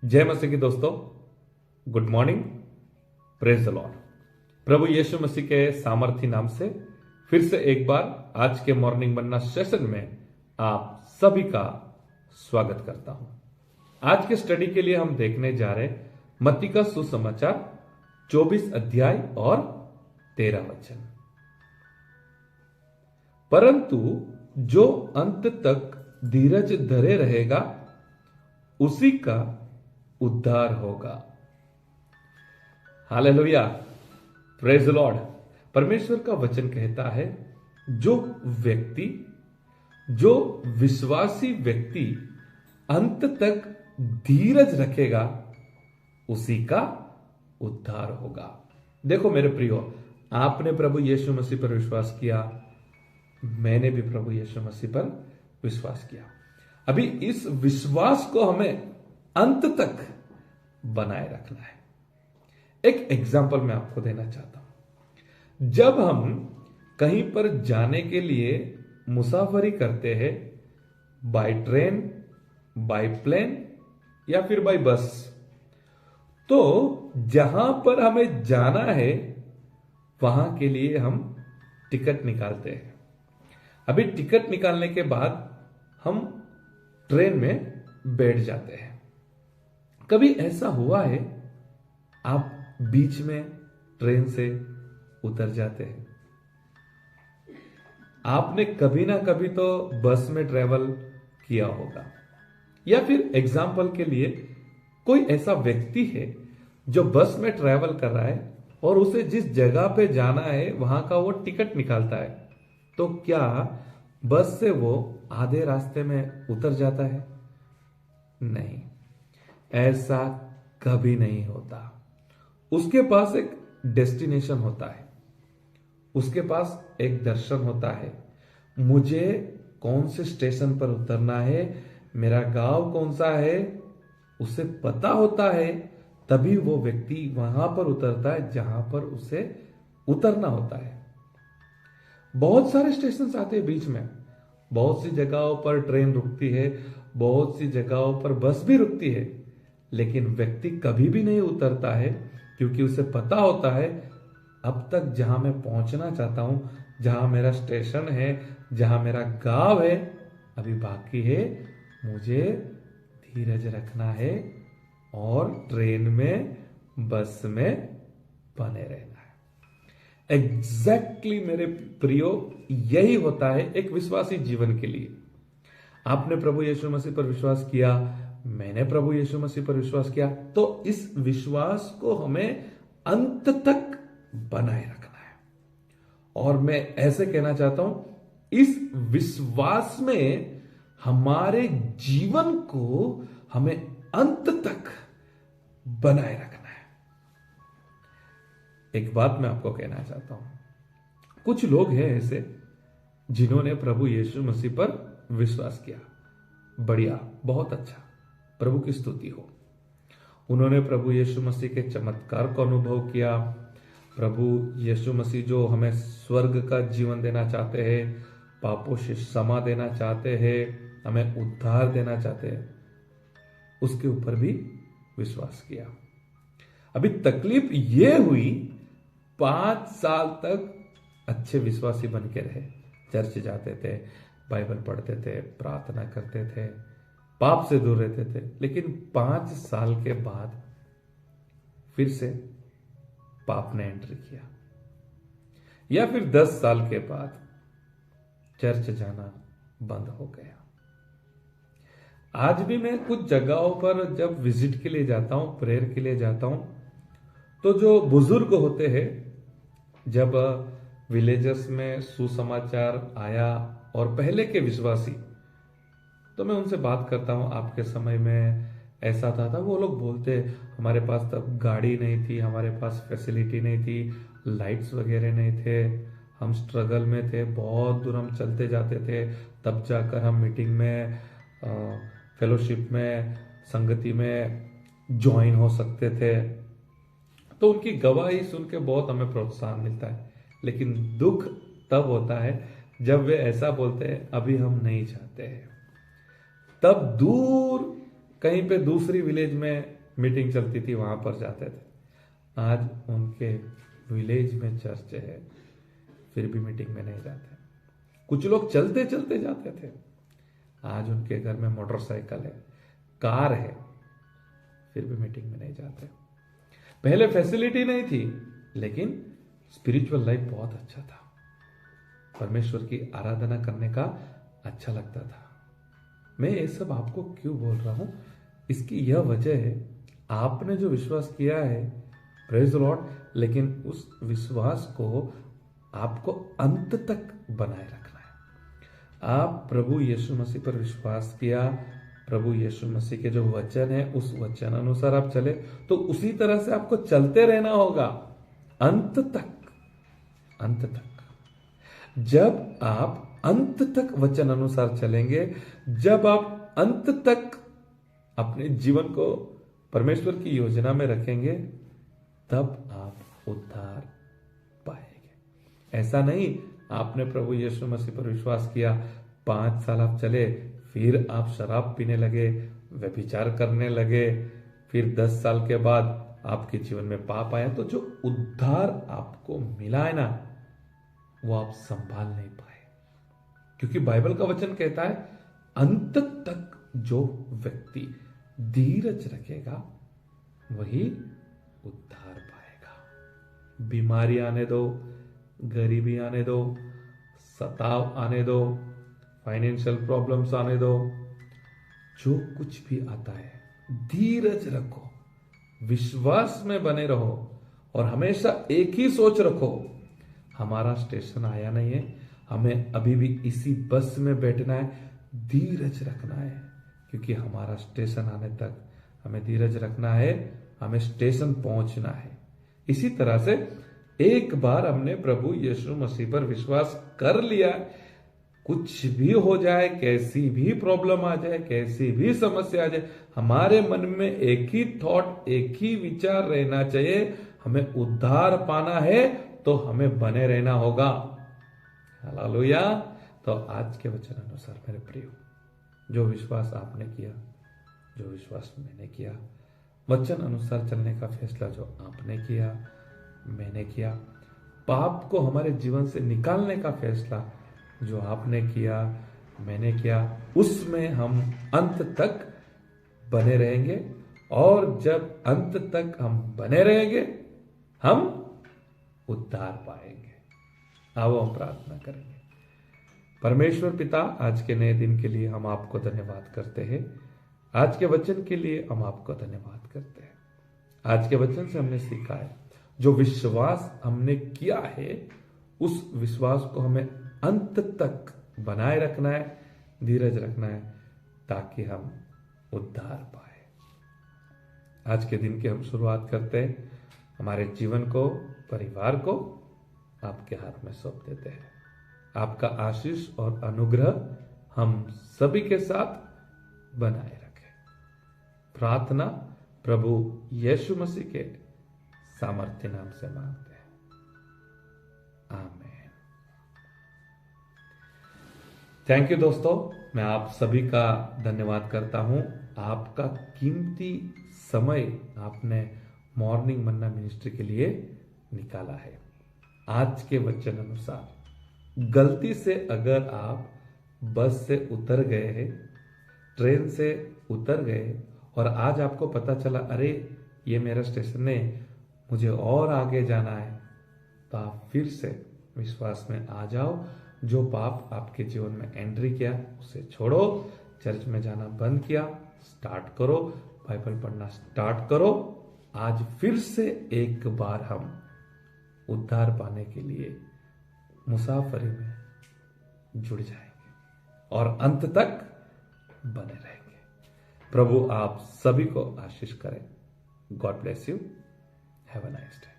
जय मसीह की दोस्तों, good morning, praise the lord. प्रभु यीशु मसीह के सामर्थी नाम से फिर से एक बार आज के मॉर्निंग मन्ना सेशन में आप सभी का स्वागत करता हूं। आज के स्टडी के लिए हम देखने जा रहे मत्ती का सुसमाचार 24 अध्याय और 13 वचन। परंतु जो अंत तक धीरज धरे रहेगा उसी का उद्धार होगा। Hallelujah, praise the Lord. परमेश्वर का वचन कहता है जो विश्वासी व्यक्ति अंत तक धीरज रखेगा उसी का उद्धार होगा। देखो मेरे प्रियो, आपने प्रभु यीशु मसीह पर विश्वास किया, मैंने भी प्रभु यीशु मसीह पर विश्वास किया। अभी इस विश्वास को हमें अंत तक बनाए रखना है। एक एग्जाम्पल मैं आपको देना चाहता हूं। जब हम कहीं पर जाने के लिए मुसाफरी करते हैं, बाय ट्रेन, बाय प्लेन या फिर बाय बस, तो जहां पर हमें जाना है वहां के लिए हम टिकट निकालते हैं। अभी टिकट निकालने के बाद हम ट्रेन में बैठ जाते हैं। कभी ऐसा हुआ है आप बीच में ट्रेन से उतर जाते हैं? आपने कभी ना कभी तो बस में ट्रेवल किया होगा, या फिर एग्जाम्पल के लिए कोई ऐसा व्यक्ति है जो बस में ट्रेवल कर रहा है और उसे जिस जगह पे जाना है वहां का वो टिकट निकालता है, तो क्या बस से वो आधे रास्ते में उतर जाता है? नहीं, ऐसा कभी नहीं होता। उसके पास एक डेस्टिनेशन होता है, उसके पास एक दर्शन होता है। मुझे कौन से स्टेशन पर उतरना है, मेरा गांव कौन सा है, उसे पता होता है। तभी वो व्यक्ति वहां पर उतरता है जहां पर उसे उतरना होता है। बहुत सारे स्टेशन आते हैं बीच में, बहुत सी जगहों पर ट्रेन रुकती है, बहुत सी जगहों पर बस भी रुकती है, लेकिन व्यक्ति कभी भी नहीं उतरता है, क्योंकि उसे पता होता है अब तक जहां मैं पहुंचना चाहता हूं, जहां मेरा स्टेशन है, जहां मेरा गांव है, अभी बाकी है। मुझे धीरज रखना है और ट्रेन में, बस में बने रहना है। एग्जैक्टली मेरे प्रियो, यही होता है एक विश्वासी जीवन के लिए। आपने प्रभु यीशु मसीह पर विश्वास किया, मैंने प्रभु यीशु मसीह पर विश्वास किया, तो इस विश्वास को हमें अंत तक बनाए रखना है। और मैं ऐसे कहना चाहता हूं, इस विश्वास में हमारे जीवन को हमें अंत तक बनाए रखना है। एक बात मैं आपको कहना चाहता हूं, कुछ लोग हैं ऐसे जिन्होंने प्रभु यीशु मसीह पर विश्वास किया, बढ़िया, बहुत अच्छा, प्रभु की स्तुति हो। उन्होंने प्रभु यीशु मसीह के चमत्कार को अनुभव किया। प्रभु यीशु मसीह जो हमें स्वर्ग का जीवन देना चाहते हैं, पापों से क्षमा देना चाहते हैं, हमें उद्धार देना चाहते हैं, उसके ऊपर भी विश्वास किया। अभी तकलीफ ये हुई, 5 साल तक अच्छे विश्वासी बन के रहे, चर्च जाते थे, बाइबल पढ़ते थे, प्रार्थना करते थे, पाप से दूर रहते थे, लेकिन 5 साल के बाद फिर से पाप ने एंट्री किया, या फिर 10 साल के बाद चर्च जाना बंद हो गया। आज भी मैं कुछ जगहों पर जब विजिट के लिए जाता हूं, प्रेयर के लिए जाता हूं, तो जो बुजुर्ग होते हैं, जब विलेजर्स में सुसमाचार आया और पहले के विश्वासी, तो मैं उनसे बात करता हूं, आपके समय में ऐसा था वो लोग बोलते, हमारे पास तब गाड़ी नहीं थी, हमारे पास फैसिलिटी नहीं थी, लाइट्स वगैरह नहीं थे, हम स्ट्रगल में थे, बहुत दूर हम चलते जाते थे, तब जाकर हम मीटिंग में, फेलोशिप में, संगति में ज्वाइन हो सकते थे। तो उनकी गवाही सुन के बहुत हमें प्रोत्साहन मिलता है। लेकिन दुख तब होता है जब वे ऐसा बोलते हैं, अभी हम नहीं चाहते हैं। तब दूर कहीं पे दूसरी विलेज में मीटिंग चलती थी, वहां पर जाते थे। आज उनके विलेज में चर्च है, फिर भी मीटिंग में नहीं जाते। कुछ लोग चलते चलते जाते थे, आज उनके घर में मोटरसाइकिल है, कार है, फिर भी मीटिंग में नहीं जाते। पहले फैसिलिटी नहीं थी, लेकिन स्पिरिचुअल लाइफ बहुत अच्छा था, परमेश्वर की आराधना करने का अच्छा लगता था। मैं ये सब आपको क्यों बोल रहा हूं, इसकी यह वजह है, आपने जो विश्वास किया है, प्रेज द लॉर्ड, लेकिन उस विश्वास को आपको अंत तक बनाए रखना है। आप प्रभु यीशु मसीह पर विश्वास किया, प्रभु यीशु मसीह के जो वचन है उस वचन अनुसार आप चले, तो उसी तरह से आपको चलते रहना होगा अंत तक। अंत तक जब आप अंत तक वचन अनुसार चलेंगे, जब आप अंत तक अपने जीवन को परमेश्वर की योजना में रखेंगे, तब आप उद्धार पाएंगे। ऐसा नहीं आपने प्रभु यीशु मसीह पर विश्वास किया, 5 साल आप चले, फिर आप शराब पीने लगे, व्यभिचार करने लगे, फिर 10 साल के बाद आपके जीवन में पाप आया, तो जो उद्धार आपको मिला है ना, वो आप संभाल नहीं पाए। क्योंकि बाइबल का वचन कहता है, अंत तक जो व्यक्ति धीरज रखेगा वही उद्धार पाएगा। बीमारी आने दो, गरीबी आने दो, सताव आने दो, फाइनेंशियल प्रॉब्लम्स आने दो, जो कुछ भी आता है, धीरज रखो, विश्वास में बने रहो और हमेशा एक ही सोच रखो, हमारा स्टेशन आया नहीं है, हमें अभी भी इसी बस में बैठना है, धीरज रखना है, क्योंकि हमारा स्टेशन आने तक हमें धीरज रखना है, हमें स्टेशन पहुंचना है। इसी तरह से एक बार हमने प्रभु यीशु मसीह पर विश्वास कर लिया, कुछ भी हो जाए, कैसी भी प्रॉब्लम आ जाए, कैसी भी समस्या आ जाए, हमारे मन में एक ही थॉट, एक ही विचार रहना चाहिए, हमें उद्धार पाना है तो हमें बने रहना होगा। हालेलुया। तो आज के वचन अनुसार मेरे प्रियो, जो विश्वास आपने किया, जो विश्वास मैंने किया, वचन अनुसार चलने का फैसला जो आपने किया, मैंने किया, पाप को हमारे जीवन से निकालने का फैसला जो आपने किया, मैंने किया, उसमें हम अंत तक बने रहेंगे। और जब अंत तक हम बने रहेंगे, हम उद्धार पाएंगे। आओ हम प्रार्थना करेंगे। परमेश्वर पिता, आज के नए दिन के लिए हम आपको धन्यवाद करते हैं। आज के वचन के लिए हम आपको धन्यवाद करते हैं। आज के वचन से हमने सीखा है, जो विश्वास हमने किया है, उस विश्वास को हमें अंत तक बनाए रखना है, धीरज रखना है, ताकि हम उद्धार पाए। आज के दिन की हम शुरुआत करते हैं, हमारे जीवन को, परिवार को आपके हाथ में सौंप देते हैं। आपका आशीष और अनुग्रह हम सभी के साथ बनाए रखे। प्रार्थना प्रभु यीशु मसीह के सामर्थ्य नाम से मांगते हैं, आमीन। थैंक यू दोस्तों, मैं आप सभी का धन्यवाद करता हूं। आपका कीमती समय आपने मॉर्निंग मन्ना मिनिस्ट्री के लिए निकाला है। आज के वचन अनुसार गलती से अगर आप बस से उतर गए हैं, ट्रेन से उतर गए और आज आपको पता चला, अरे ये मेरा स्टेशन है, मुझे और आगे जाना है, तो आप फिर से विश्वास में आ जाओ। जो पाप आपके जीवन में एंट्री किया उसे छोड़ो, चर्च में जाना बंद किया, स्टार्ट करो, बाइबल पढ़ना स्टार्ट करो। आज फिर से एक बार हम उद्धार पाने के लिए मुसाफरी में जुड़ जाएंगे और अंत तक बने रहेंगे। प्रभु आप सभी को आशीष करें। God bless you. Have a nice day.